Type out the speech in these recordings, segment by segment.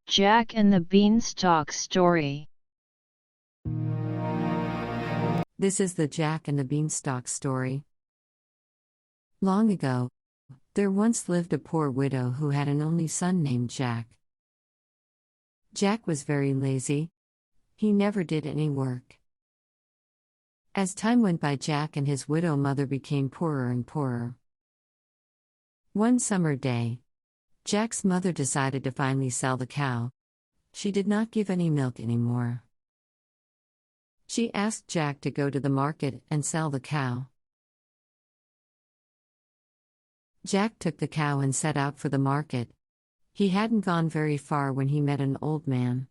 Jack and the Beanstalk story. This is the Jack and the Beanstalk story. Long ago, there once lived a poor widow who had an only son named Jack. Jack was very lazy. He never did any work. As time went by, Jack and his widow mother became poorer and poorer. One summer day, Jack's mother decided to finally sell the cow. She did not give any milk anymore. She asked Jack to go to the market and sell the cow. Jack took the cow and set out for the market. He hadn't gone very far when he met an old man.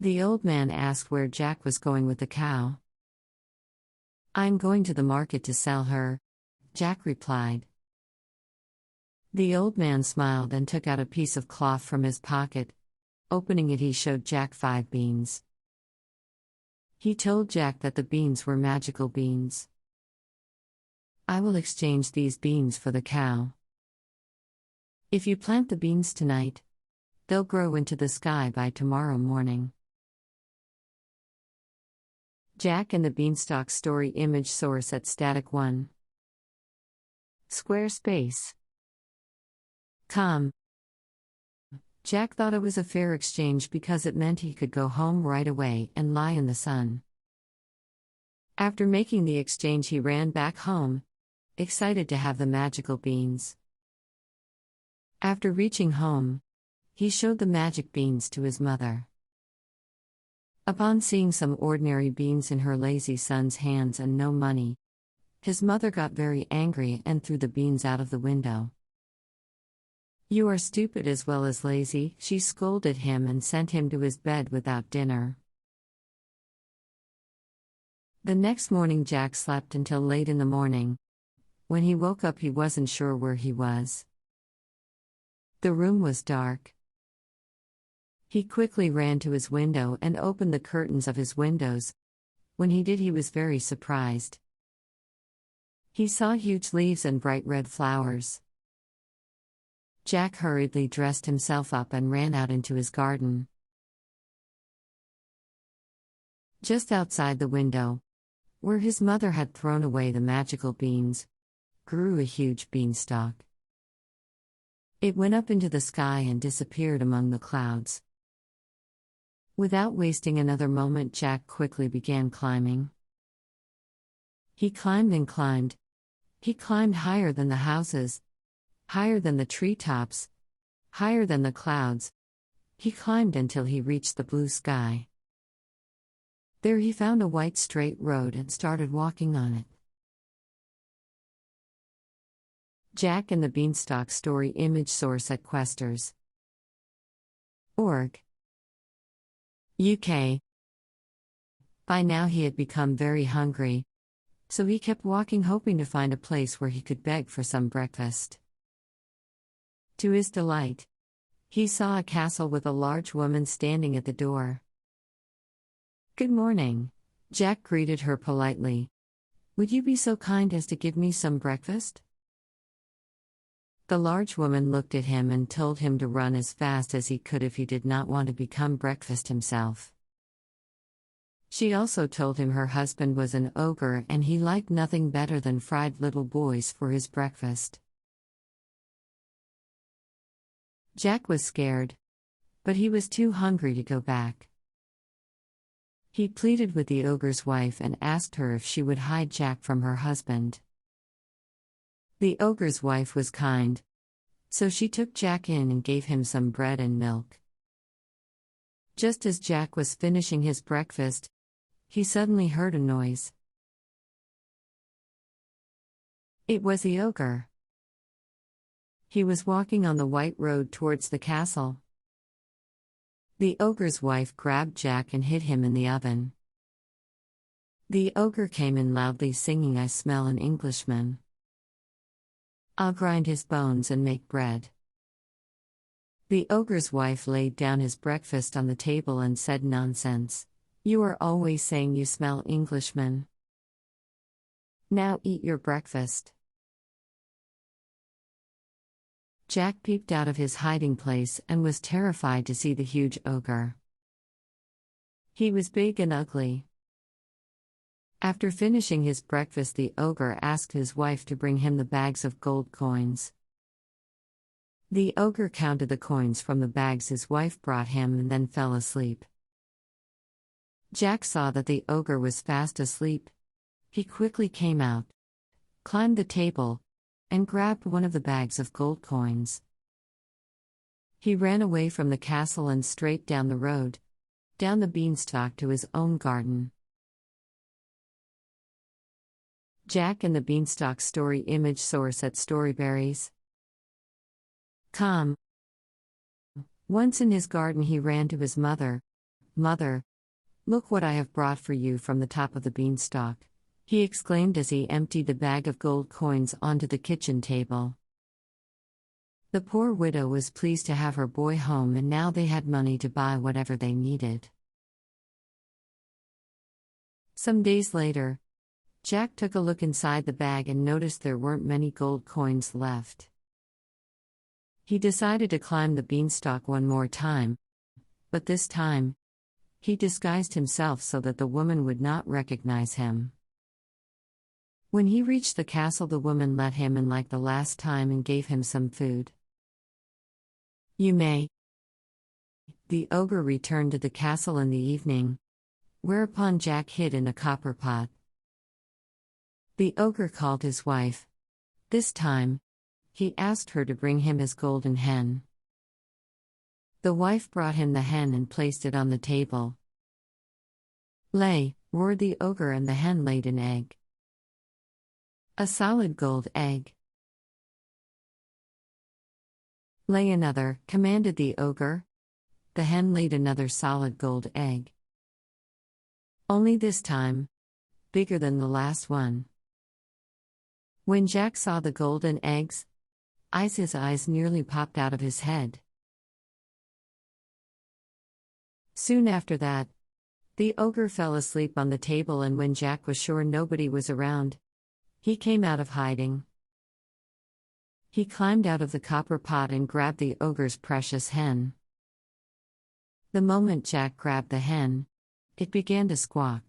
The old man asked where Jack was going with the cow. "I'm going to the market to sell her," Jack replied. The old man smiled and took out a piece of cloth from his pocket. Opening it, he showed Jack 5 beans. He told Jack that the beans were magical beans. "I will exchange these beans for the cow. If you plant the beans tonight, they'll grow into the sky by tomorrow morning." Jack and the Beanstalk story. Image source at Static 1. Squarespace. Jack thought it was a fair exchange because it meant he could go home right away and lie in the sun. After making the exchange, he ran back home, excited to have the magical beans. After reaching home, he showed the magic beans to his mother. Upon seeing some ordinary beans in her lazy son's hands and no money, his mother got very angry and threw the beans out of the window. "You are stupid as well as lazy," she scolded him and sent him to his bed without dinner. The next morning, Jack slept until late in the morning. When he woke up, he wasn't sure where he was. The room was dark. He quickly ran to his window and opened the curtains of his windows. When he did, he was very surprised. He saw huge leaves and bright red flowers. Jack hurriedly dressed himself up and ran out into his garden. Just outside the window, where his mother had thrown away the magical beans, grew a huge beanstalk. It went up into the sky and disappeared among the clouds. Without wasting another moment, Jack quickly began climbing. He climbed and climbed. He climbed higher than the houses, higher than the treetops, higher than the clouds. He climbed until he reached the blue sky. There he found a white straight road and started walking on it. Jack and the Beanstalk story. Image source at Questers.org. UK. By now he had become very hungry, so he kept walking, hoping to find a place where he could beg for some breakfast. To his delight, he saw a castle with a large woman standing at the door. "Good morning," Jack greeted her politely. "Would you be so kind as to give me some breakfast?" The large woman looked at him and told him to run as fast as he could if he did not want to become breakfast himself. She also told him her husband was an ogre and he liked nothing better than fried little boys for his breakfast. Jack was scared, but he was too hungry to go back. He pleaded with the ogre's wife and asked her if she would hide Jack from her husband. The ogre's wife was kind, so she took Jack in and gave him some bread and milk. Just as Jack was finishing his breakfast, he suddenly heard a noise. It was the ogre. He was walking on the white road towards the castle. The ogre's wife grabbed Jack and hid him in the oven. The ogre came in loudly singing, "I smell an Englishman. I'll grind his bones and make bread." The ogre's wife laid down his breakfast on the table and said, "Nonsense. You are always saying you smell Englishman. Now eat your breakfast." Jack peeped out of his hiding place and was terrified to see the huge ogre. He was big and ugly. After finishing his breakfast, the ogre asked his wife to bring him the bags of gold coins. The ogre counted the coins from the bags his wife brought him and then fell asleep. Jack saw that the ogre was fast asleep. He quickly came out, climbed the table, and grabbed one of the bags of gold coins. He ran away from the castle and straight down the road, down the beanstalk to his own garden. Jack and the Beanstalk story. Image source at storyberries.com. Once in his garden he ran to his mother. "Mother, look what I have brought for you from the top of the beanstalk," he exclaimed as he emptied the bag of gold coins onto the kitchen table. The poor widow was pleased to have her boy home, and now they had money to buy whatever they needed. Some days later, Jack took a look inside the bag and noticed there weren't many gold coins left. He decided to climb the beanstalk one more time, but this time, he disguised himself so that the woman would not recognize him. When he reached the castle, the woman let him in like the last time and gave him some food. "You may." The ogre returned to the castle in the evening, whereupon Jack hid in a copper pot. The ogre called his wife. This time, he asked her to bring him his golden hen. The wife brought him the hen and placed it on the table. "Lay," roared the ogre, and the hen laid an egg. A solid gold egg. "Lay another," commanded the ogre. The hen laid another solid gold egg. Only this time, bigger than the last one. When Jack saw the golden eggs, his eyes nearly popped out of his head. Soon after that, the ogre fell asleep on the table, and when Jack was sure nobody was around, he came out of hiding. He climbed out of the copper pot and grabbed the ogre's precious hen. The moment Jack grabbed the hen, it began to squawk.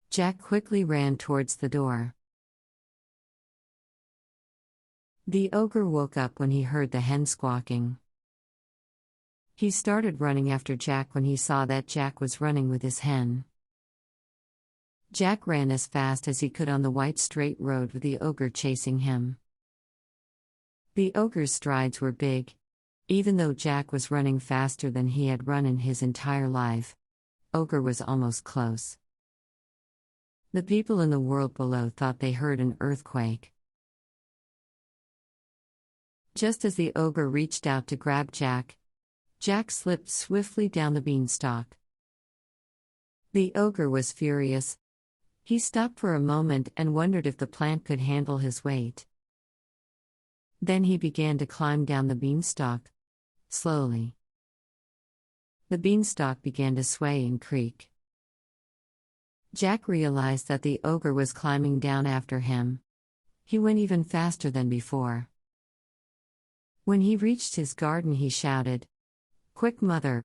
Jack quickly ran towards the door. The ogre woke up when he heard the hen squawking. He started running after Jack when he saw that Jack was running with his hen. Jack ran as fast as he could on the white straight road with the ogre chasing him. The ogre's strides were big. Even though Jack was running faster than he had run in his entire life, ogre was almost close. The people in the world below thought they heard an earthquake. Just as the ogre reached out to grab Jack, Jack slipped swiftly down the beanstalk. The ogre was furious. He stopped for a moment and wondered if the plant could handle his weight. Then he began to climb down the beanstalk, slowly. The beanstalk began to sway and creak. Jack realized that the ogre was climbing down after him. He went even faster than before. When he reached his garden, he shouted, "Quick, mother,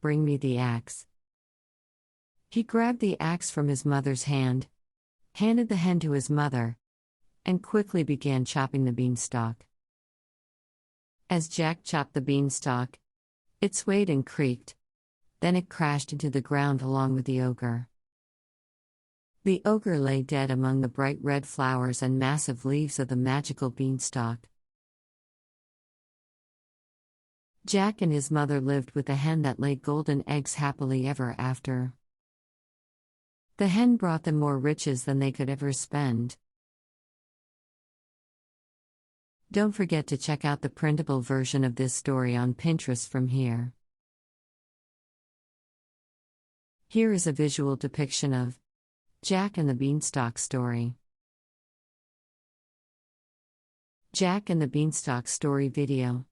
bring me the axe." He grabbed the axe from his mother's hand, handed the hen to his mother, and quickly began chopping the beanstalk. As Jack chopped the beanstalk, it swayed and creaked. Then it crashed into the ground along with the ogre. The ogre lay dead among the bright red flowers and massive leaves of the magical beanstalk. Jack and his mother lived with the hen that laid golden eggs happily ever after. The hen brought them more riches than they could ever spend. Don't forget to check out the printable version of this story on Pinterest from here. Here is a visual depiction of Jack and the Beanstalk story. Jack and the Beanstalk story video.